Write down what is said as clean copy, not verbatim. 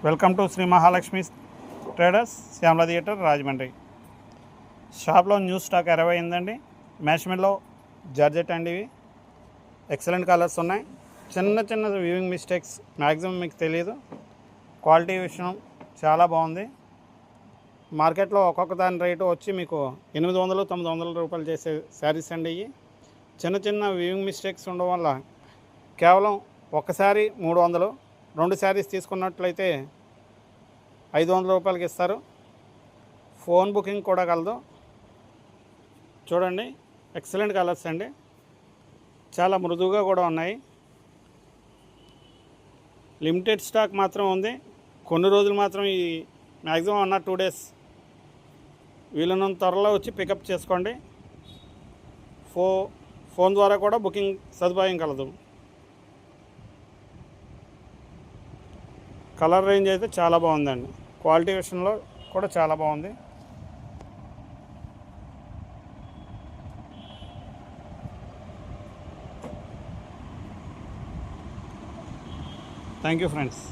Welcome to Shri Mahalakshmi traders, Shyamala theatre, Rajahmundry. షాప్లో new stock arrive అయిందండి. Marshmallow georgette అండి. ఇవి ఎక్సలెంట్ కలర్స్ ఉన్నాయి. చిన్న చిన్న వ్యూయింగ్ మిస్టేక్స్ మ్యాక్సిమం మీకు తెలియదు. క్వాలిటీ విషయం చాలా బాగుంది. మార్కెట్లో ఒక్కొక్క దాని రేటు వచ్చి మీకు 800-900 రూపాయలు చేసే శారీస్ అండి. ఇవి చిన్న చిన్న వ్యూయింగ్ మిస్టేక్స్ ఉండడం వల్ల కేవలం ఒక్కసారి 300, 2 శారీస్ తీసుకున్నట్లయితే 500 రూపాయలకి ఇస్తారు. ఫోన్ బుకింగ్ కూడా కలదు. చూడండి, ఎక్సలెంట్ కలర్స్ అండి. చాలా మృదువుగా కూడా ఉన్నాయి. లిమిటెడ్ స్టాక్ మాత్రం ఉంది. కొన్ని రోజులు మాత్రం ఈ మ్యాక్సిమం 1 or 2 days వీలున్నంత త్వరలో వచ్చి పికప్ చేసుకోండి. ఫోన్ ద్వారా కూడా బుకింగ్ సదుపాయం కలదు. కలర్ రేంజ్ అయితే చాలా బాగుందండి. క్వాలిటీ విషయంలో కూడా చాలా బాగుంది. Thank you friends.